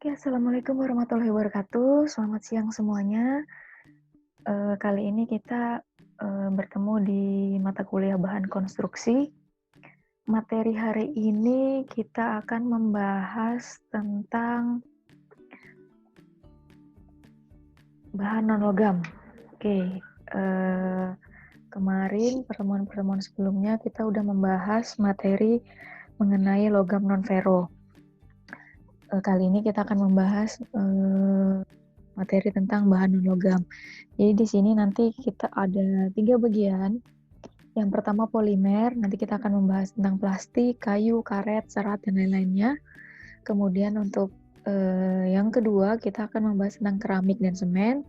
Oke, assalamualaikum warahmatullahi wabarakatuh. Selamat siang semuanya. Kali ini kita bertemu di mata kuliah bahan konstruksi. Materi hari ini kita akan membahas tentang bahan non-logam. Oke, kemarin pertemuan-pertemuan sebelumnya kita udah membahas materi mengenai logam non-ferro. Kali ini kita akan membahas materi tentang bahan non-logam. Jadi di sini nanti kita ada 3 bagian. Yang pertama polimer, nanti kita akan membahas tentang plastik, kayu, karet, serat, dan lain-lainnya. Kemudian untuk yang kedua, kita akan membahas tentang keramik dan semen.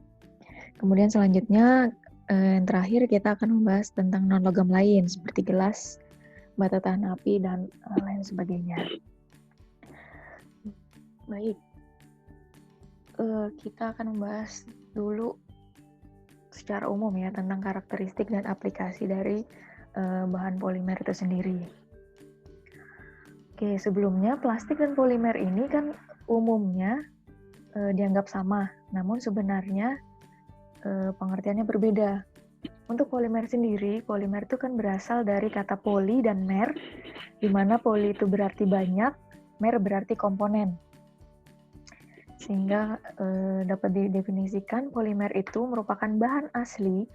Kemudian selanjutnya, yang terakhir kita akan membahas tentang non-logam lain, seperti gelas, bata tahan api, dan lain sebagainya. Baik, kita akan membahas dulu secara umum ya tentang karakteristik dan aplikasi dari bahan polimer itu sendiri. Oke, sebelumnya plastik dan polimer ini kan umumnya dianggap sama, namun sebenarnya pengertiannya berbeda. Untuk polimer sendiri, polimer itu kan berasal dari kata poli dan mer, di mana poli itu berarti banyak, mer berarti komponen. Sehingga dapat didefinisikan polimer itu merupakan bahan asli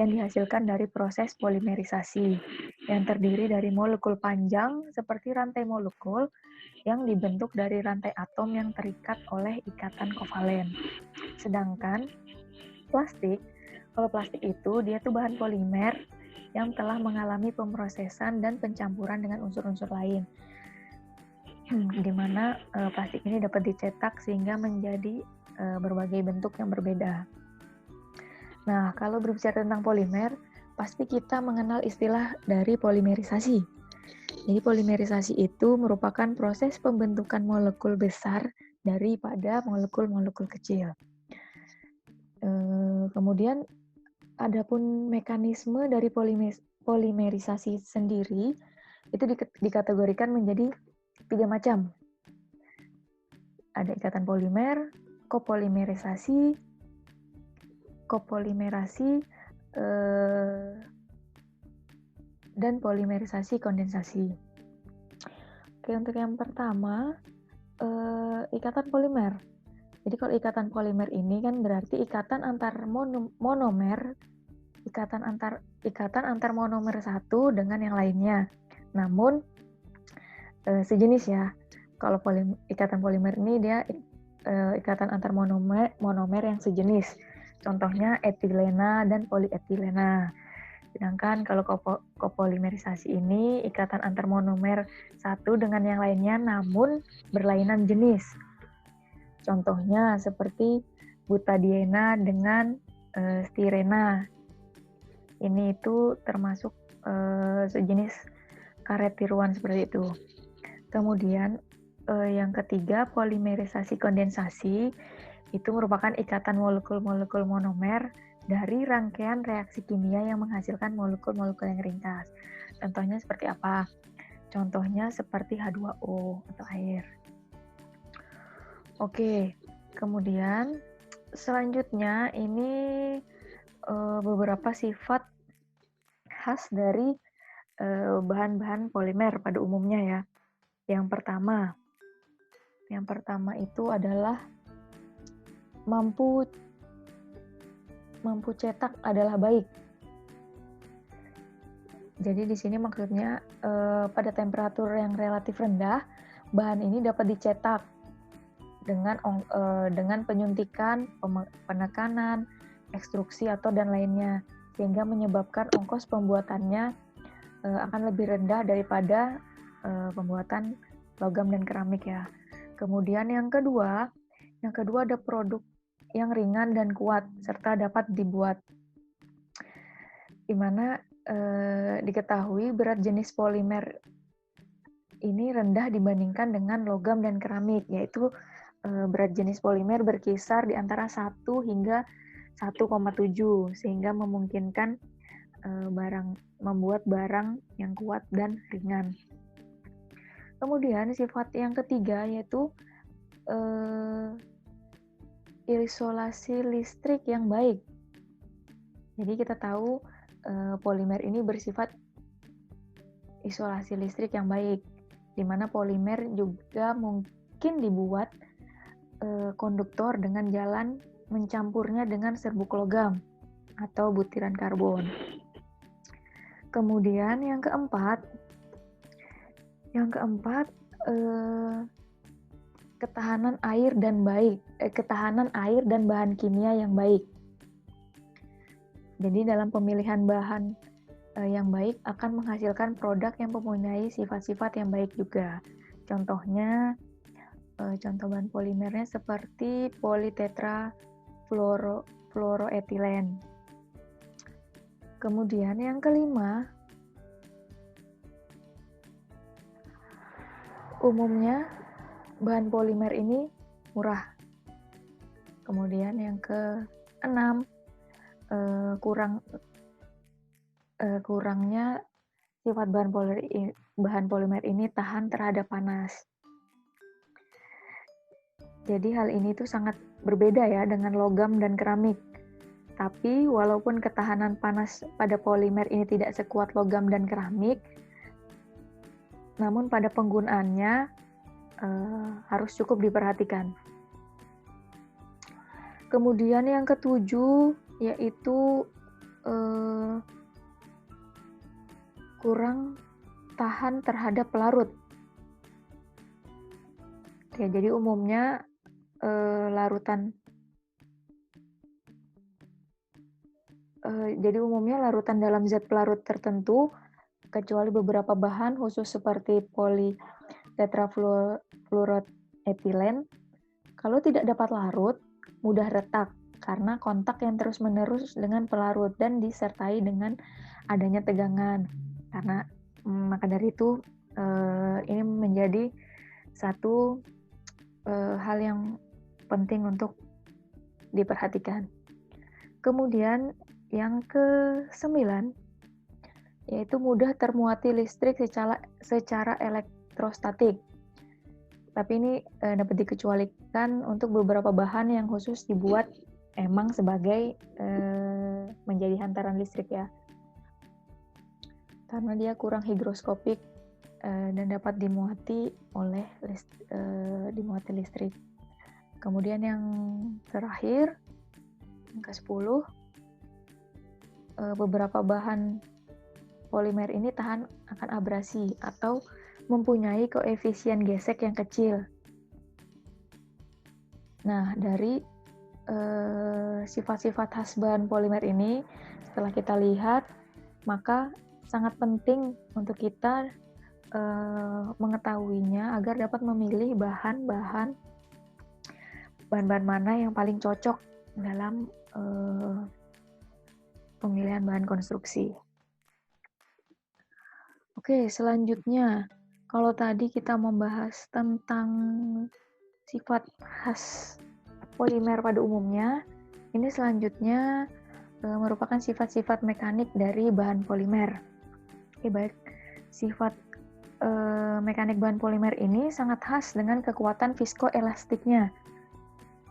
yang dihasilkan dari proses polimerisasi yang terdiri dari molekul panjang seperti rantai molekul yang dibentuk dari rantai atom yang terikat oleh ikatan kovalen. Sedangkan plastik, kalau plastik itu dia tuh bahan polimer yang telah mengalami pemrosesan dan pencampuran dengan unsur-unsur lain. Di mana plastik ini dapat dicetak sehingga menjadi berbagai bentuk yang berbeda. Nah, kalau berbicara tentang polimer, pasti kita mengenal istilah dari polimerisasi. Jadi polimerisasi itu merupakan proses pembentukan molekul besar daripada molekul-molekul kecil. Kemudian, adapun mekanisme dari polimerisasi sendiri itu dikategorikan menjadi 3 macam. Ada ikatan polimer, kopolimerisasi, kopolimerasi, dan polimerisasi kondensasi. Oke, untuk yang pertama, ikatan polimer. Jadi kalau ikatan polimer ini kan berarti ikatan antar monomer, ikatan antar monomer satu dengan yang lainnya. Namun sejenis ya. Kalau ikatan polimer ini dia ikatan antar monomer yang sejenis. Contohnya etilena dan polietilena. Sedangkan kalau kopolimerisasi ini ikatan antar monomer satu dengan yang lainnya namun berlainan jenis. Contohnya seperti butadiena dengan stirena. Ini itu termasuk sejenis karet tiruan seperti itu. Kemudian yang ketiga, polimerisasi kondensasi itu merupakan ikatan molekul-molekul monomer dari rangkaian reaksi kimia yang menghasilkan molekul-molekul yang ringkas. Contohnya seperti apa? Contohnya seperti H2O atau air. Oke, kemudian selanjutnya ini beberapa sifat khas dari bahan-bahan polimer pada umumnya ya. Yang pertama itu adalah mampu cetak adalah baik. Jadi di sini maksudnya pada temperatur yang relatif rendah, bahan ini dapat dicetak dengan penyuntikan, penekanan, ekstruksi atau dan lainnya, sehingga menyebabkan ongkos pembuatannya akan lebih rendah daripada pembuatan logam dan keramik ya. Kemudian yang kedua ada produk yang ringan dan kuat serta dapat dibuat. Di mana diketahui berat jenis polimer ini rendah dibandingkan dengan logam dan keramik, yaitu berat jenis polimer berkisar di antara 1 hingga 1,7 sehingga memungkinkan membuat barang yang kuat dan ringan. Kemudian sifat yang ketiga yaitu isolasi listrik yang baik. Jadi kita tahu polimer ini bersifat isolasi listrik yang baik, di mana polimer juga mungkin dibuat konduktor dengan jalan mencampurnya dengan serbuk logam atau butiran karbon. Kemudian yang keempat, ketahanan air dan bahan kimia yang baik. Jadi dalam pemilihan bahan yang baik akan menghasilkan produk yang mempunyai sifat-sifat yang baik juga. Contohnya, contoh bahan polimernya seperti politetrafluoroetilen. Kemudian yang kelima, umumnya bahan polimer ini murah. Kemudian yang keenam, kurangnya sifat bahan polimer ini tahan terhadap panas. Jadi hal ini tuh sangat berbeda ya dengan logam dan keramik. Tapi walaupun ketahanan panas pada polimer ini tidak sekuat logam dan keramik, namun pada penggunaannya harus cukup diperhatikan. Kemudian yang ketujuh yaitu kurang tahan terhadap pelarut. Ya, jadi umumnya larutan dalam zat pelarut tertentu, kecuali beberapa bahan khusus seperti politetrafluoroetilen, kalau tidak dapat larut, mudah retak karena kontak yang terus-menerus dengan pelarut dan disertai dengan adanya tegangan. Karena maka dari itu ini menjadi satu hal yang penting untuk diperhatikan. Kemudian yang ke-9 yaitu mudah termuati listrik secara elektrostatik. Tapi ini dapat dikecualikan untuk beberapa bahan yang khusus dibuat emang sebagai menjadi hantaran listrik ya. Karena dia kurang higroskopik dan dapat dimuati listrik. Kemudian yang terakhir, yang ke-10, beberapa bahan polimer ini tahan akan abrasi atau mempunyai koefisien gesek yang kecil. Nah, dari sifat-sifat khas bahan polimer ini, setelah kita lihat, maka sangat penting untuk kita mengetahuinya agar dapat memilih bahan-bahan mana yang paling cocok dalam pemilihan bahan konstruksi. Oke, selanjutnya, kalau tadi kita membahas tentang sifat khas polimer pada umumnya, ini selanjutnya merupakan sifat-sifat mekanik dari bahan polimer. Oke, baik. Sifat mekanik bahan polimer ini sangat khas dengan kekuatan viskoelastiknya,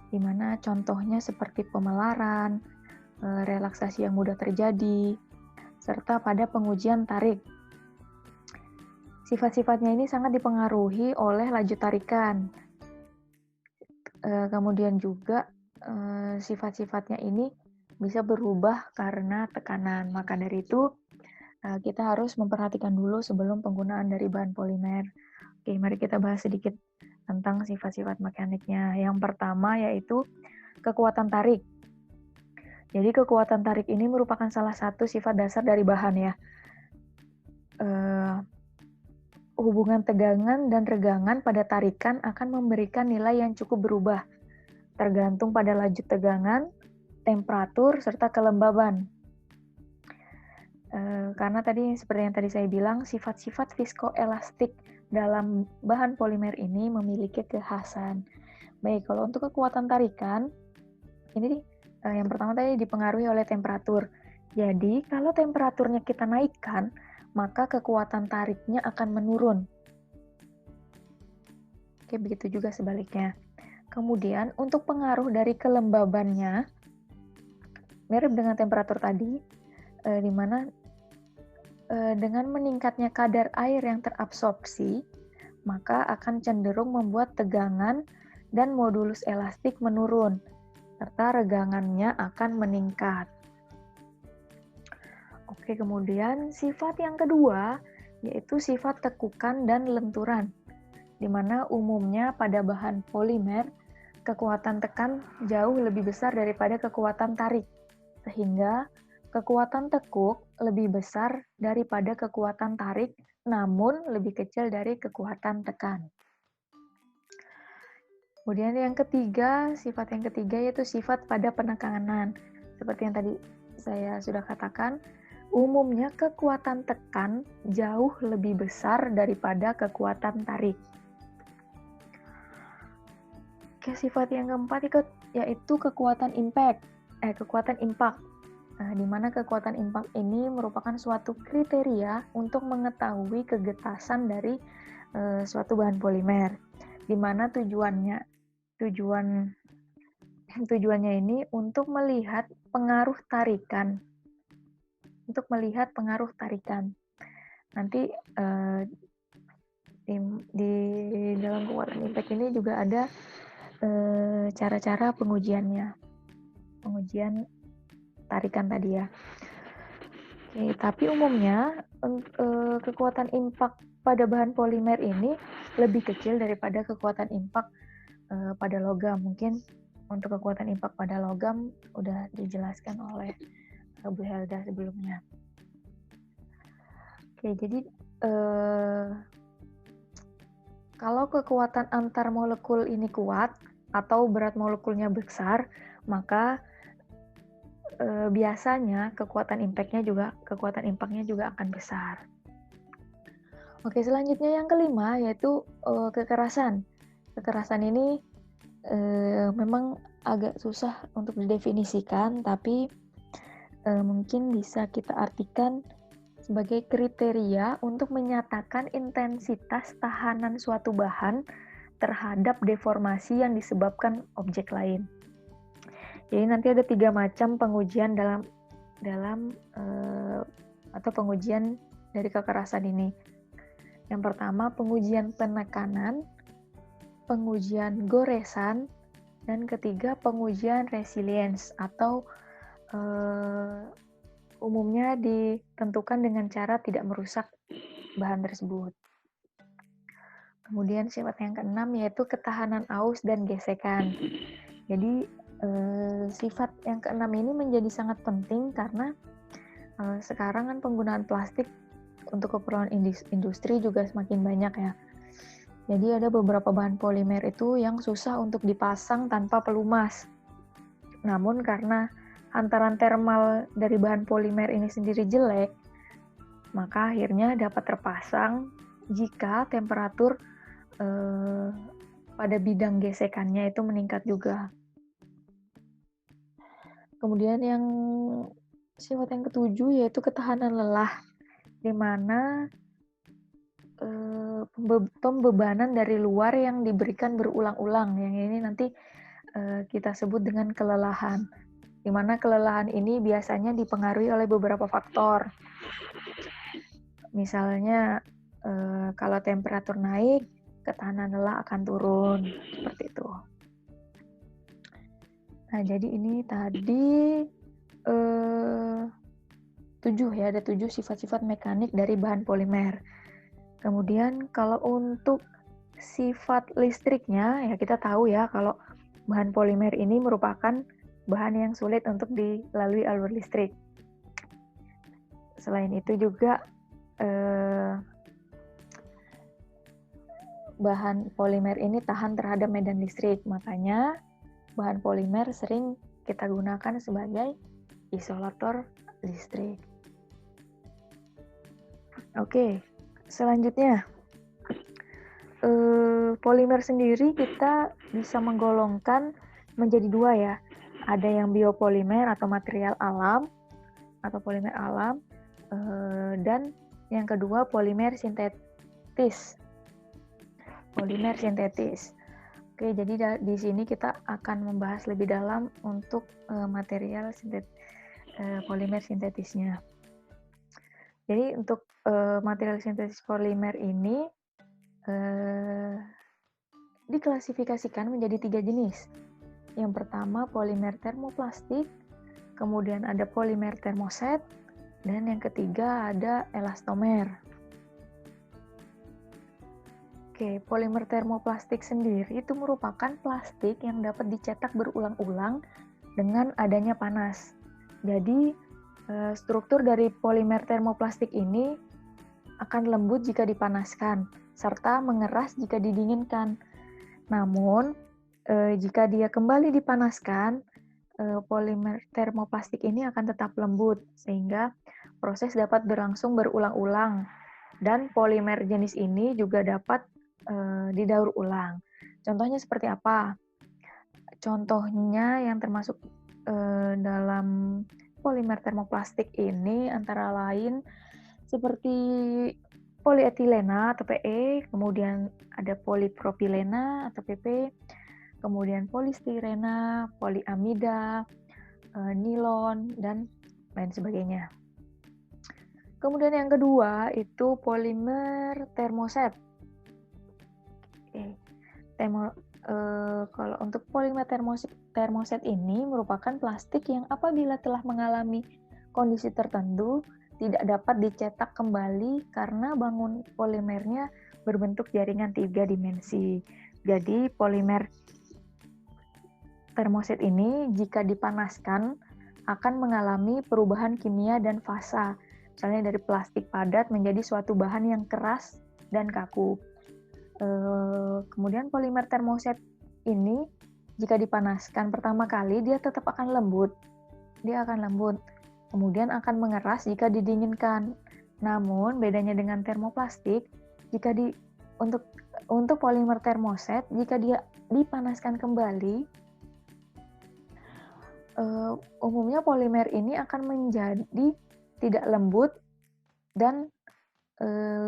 di mana contohnya seperti pemelaran, relaksasi yang mudah terjadi, serta pada pengujian tarik. Sifat-sifatnya ini sangat dipengaruhi oleh laju tarikan. Kemudian juga sifat-sifatnya ini bisa berubah karena tekanan. Maka dari itu, kita harus memperhatikan dulu sebelum penggunaan dari bahan polimer. Oke, mari kita bahas sedikit tentang sifat-sifat mekaniknya. Yang pertama yaitu kekuatan tarik. Jadi kekuatan tarik ini merupakan salah satu sifat dasar dari bahan ya. Hubungan tegangan dan regangan pada tarikan akan memberikan nilai yang cukup berubah, tergantung pada laju tegangan, temperatur, serta kelembaban. Karena tadi seperti yang tadi saya bilang, sifat-sifat viskoelastik dalam bahan polimer ini memiliki kekhasan. Baik, kalau untuk kekuatan tarikan, ini yang pertama tadi dipengaruhi oleh temperatur. Jadi, kalau temperaturnya kita naikkan, maka kekuatan tariknya akan menurun. Oke, begitu juga sebaliknya. Kemudian untuk pengaruh dari kelembabannya, mirip dengan temperatur tadi, di mana dengan meningkatnya kadar air yang terabsorpsi, maka akan cenderung membuat tegangan dan modulus elastik menurun, serta regangannya akan meningkat. Oke, kemudian sifat yang kedua, yaitu sifat tekukan dan lenturan, di mana umumnya pada bahan polimer, kekuatan tekan jauh lebih besar daripada kekuatan tarik, sehingga kekuatan tekuk lebih besar daripada kekuatan tarik, namun lebih kecil dari kekuatan tekan. Kemudian yang ketiga, sifat yang ketiga yaitu sifat pada penekanan. Seperti yang tadi saya sudah katakan, umumnya kekuatan tekan jauh lebih besar daripada kekuatan tarik. Oke, sifat yang keempat yaitu kekuatan impact. Nah, di mana kekuatan impact ini merupakan suatu kriteria untuk mengetahui kegetasan dari suatu bahan polimer, di mana tujuannya ini untuk melihat pengaruh tarikan. Nanti di dalam kekuatan impact ini juga ada cara-cara pengujian tarikan tadi ya. Oke, tapi umumnya kekuatan impact pada bahan polimer ini lebih kecil daripada kekuatan impact pada logam. Mungkin untuk kekuatan impact pada logam udah dijelaskan oleh Bu Helda sebelumnya. Oke, jadi kalau kekuatan antar molekul ini kuat atau berat molekulnya besar, maka biasanya kekuatan impactnya juga akan besar. Oke, selanjutnya yang kelima yaitu kekerasan. Kekerasan ini memang agak susah untuk didefinisikan, tapi mungkin bisa kita artikan sebagai kriteria untuk menyatakan intensitas tahanan suatu bahan terhadap deformasi yang disebabkan objek lain. Jadi nanti ada 3 macam pengujian atau pengujian dari kekerasan ini. Yang pertama pengujian penekanan, pengujian goresan, dan ketiga pengujian resilience atau umumnya ditentukan dengan cara tidak merusak bahan tersebut. Kemudian sifat yang keenam yaitu ketahanan aus dan gesekan. Jadi sifat yang keenam ini menjadi sangat penting karena sekarang kan penggunaan plastik untuk keperluan industri juga semakin banyak ya. Jadi ada beberapa bahan polimer itu yang susah untuk dipasang tanpa pelumas. Namun karena hantaran termal dari bahan polimer ini sendiri jelek, maka akhirnya dapat terpasang jika temperatur pada bidang gesekannya itu meningkat juga. Kemudian yang sifat yang ketujuh yaitu ketahanan lelah, di mana pembebanan dari luar yang diberikan berulang-ulang. Yang ini nanti kita sebut dengan kelelahan, di mana kelelahan ini biasanya dipengaruhi oleh beberapa faktor. Misalnya kalau temperatur naik, ketahanan lelah akan turun, seperti itu. Nah, jadi ini tadi 7 ya, ada 7 sifat-sifat mekanik dari bahan polimer. Kemudian kalau untuk sifat listriknya, ya kita tahu ya kalau bahan polimer ini merupakan bahan yang sulit untuk dilalui alur listrik. Selain itu juga bahan polimer ini tahan terhadap medan listrik, makanya bahan polimer sering kita gunakan sebagai isolator listrik. Oke, selanjutnya polimer sendiri kita bisa menggolongkan menjadi 2 ya. Ada yang biopolimer atau material alam atau polimer alam, dan yang kedua polimer sintetis. Oke, jadi di sini kita akan membahas lebih dalam untuk material polimer sintetisnya. Jadi untuk material sintetis polimer ini diklasifikasikan menjadi 3 jenis. Yang pertama polimer termoplastik, kemudian ada polimer termoset, dan yang ketiga ada elastomer. Oke, polimer termoplastik sendiri itu merupakan plastik yang dapat dicetak berulang-ulang dengan adanya panas. Jadi, struktur dari polimer termoplastik ini akan lembut jika dipanaskan, serta mengeras jika didinginkan. Namun, jika dia kembali dipanaskan, polimer termoplastik ini akan tetap lembut, sehingga proses dapat berlangsung berulang-ulang. Dan polimer jenis ini juga dapat didaur ulang. Contohnya seperti apa? Contohnya yang termasuk dalam polimer termoplastik ini antara lain seperti polietilena atau PE, kemudian ada polipropilena atau PP, kemudian polistirena, poliamida, nilon, dan lain sebagainya. Kemudian yang kedua itu polimer termoset. Kalau untuk polimer termoset ini merupakan plastik yang apabila telah mengalami kondisi tertentu tidak dapat dicetak kembali karena bangun polimernya berbentuk jaringan 3 dimensi. Jadi polimer termoset ini jika dipanaskan akan mengalami perubahan kimia dan fasa. Misalnya dari plastik padat menjadi suatu bahan yang keras dan kaku. Kemudian polimer termoset ini jika dipanaskan pertama kali dia tetap akan lembut. Dia akan lembut. Kemudian akan mengeras jika didinginkan. Namun bedanya dengan termoplastik, jika untuk polimer termoset jika dia dipanaskan kembali, umumnya polimer ini akan menjadi tidak lembut dan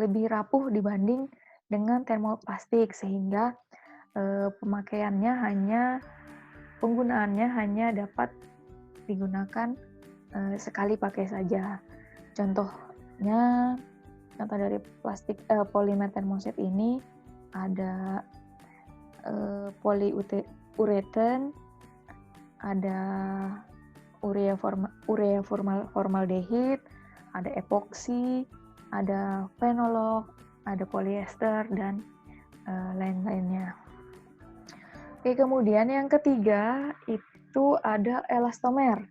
lebih rapuh dibanding dengan termoplastik, sehingga penggunaannya hanya dapat digunakan sekali pakai saja. Contoh dari polimer termoset ini ada poliuretan, ada urea formaldehid, ada epoksi, ada fenolog, ada polyester, dan lain-lainnya. Oke, kemudian yang ketiga itu ada elastomer,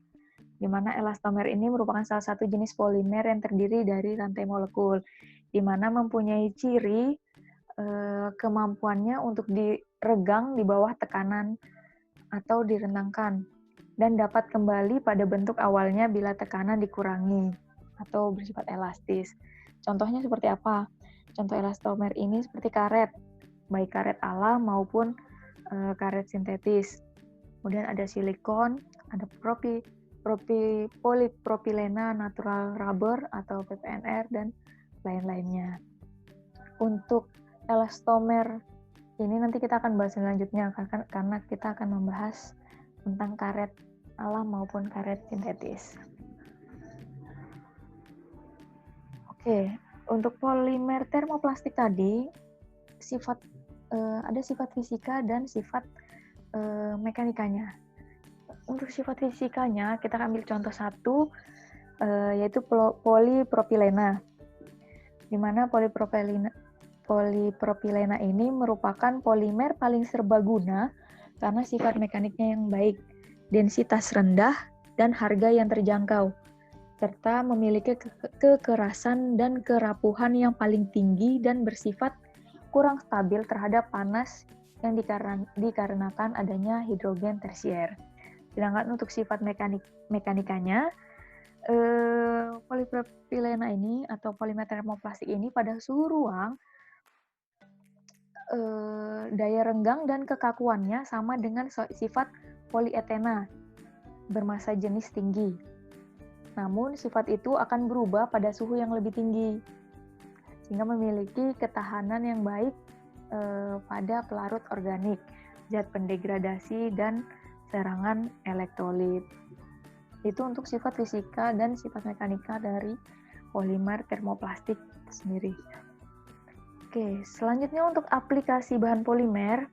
di mana elastomer ini merupakan salah satu jenis polimer yang terdiri dari rantai molekul, di mana mempunyai ciri kemampuannya untuk diregang di bawah tekanan atau direntangkan, dan dapat kembali pada bentuk awalnya bila tekanan dikurangi atau bersifat elastis. Contohnya seperti apa? Contoh elastomer ini seperti karet, baik karet alam maupun karet sintetis. Kemudian ada silikon, ada polipropilena natural rubber atau PPNR, dan lain-lainnya. Untuk elastomer ini nanti kita akan bahas selanjutnya karena kita akan membahas tentang karet alam maupun karet sintetis. Oke, untuk polimer termoplastik tadi ada sifat fisika dan sifat mekanikanya. Untuk sifat fisikanya kita ambil contoh satu, yaitu polipropilena, di mana polipropilena ini merupakan polimer paling serbaguna karena sifat mekaniknya yang baik, densitas rendah, dan harga yang terjangkau, serta memiliki kekerasan dan kerapuhan yang paling tinggi dan bersifat kurang stabil terhadap panas yang dikarenakan adanya hidrogen tersier. Sedangkan untuk sifat mekanikanya, polipropilena ini atau polimer termoplastik ini pada suhu ruang daya renggang dan kekakuannya sama dengan sifat polietena bermassa jenis tinggi. Namun sifat itu akan berubah pada suhu yang lebih tinggi, sehingga memiliki ketahanan yang baik pada pelarut organik. zat pendegradasi, dan serangan elektrolit. Itu untuk sifat fisika dan sifat mekanika dari polimer termoplastik sendiri. Oke, selanjutnya untuk aplikasi bahan polimer,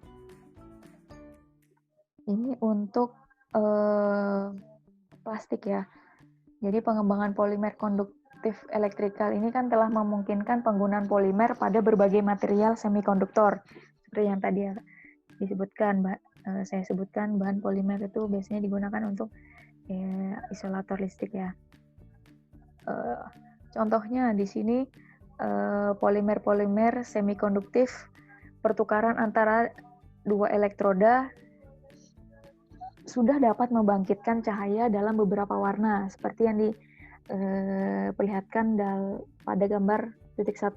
ini untuk plastik ya. Jadi pengembangan polimer konduktif elektrikal ini kan telah memungkinkan penggunaan polimer pada berbagai material semikonduktor. Seperti yang tadi ya disebutkan, saya sebutkan bahan polimer itu biasanya digunakan untuk isolator listrik ya. Contohnya di sini polimer-polimer semikonduktif, pertukaran antara dua elektroda sudah dapat membangkitkan cahaya dalam beberapa warna, seperti yang diperlihatkan pada gambar titik 1.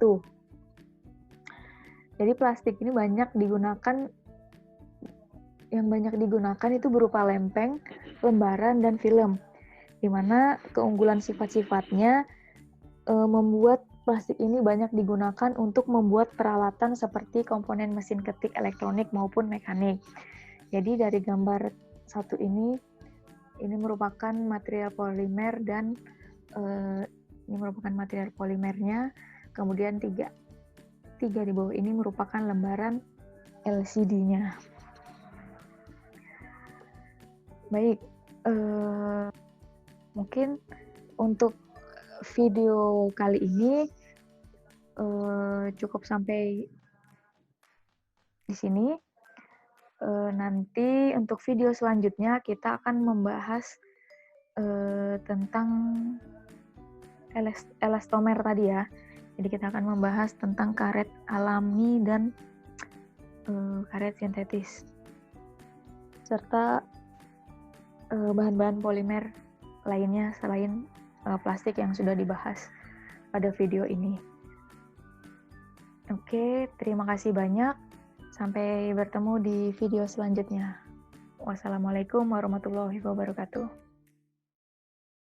Jadi plastik ini yang banyak digunakan itu berupa lempeng, lembaran, dan film, di mana keunggulan sifat-sifatnya membuat plastik ini banyak digunakan untuk membuat peralatan seperti komponen mesin ketik elektronik maupun mekanik. Jadi dari gambar 1 ini merupakan material polimer dan ini merupakan material polimernya. Kemudian tiga di bawah ini merupakan lembaran LCD-nya. Baik, mungkin untuk video kali ini cukup sampai di sini. Nanti untuk video selanjutnya kita akan membahas tentang elastomer tadi ya. Jadi kita akan membahas tentang karet alami dan karet sintetis, serta bahan-bahan polimer lainnya selain plastik yang sudah dibahas pada video ini. Oke, terima kasih banyak. Sampai bertemu di video selanjutnya. Wassalamualaikum warahmatullahi wabarakatuh.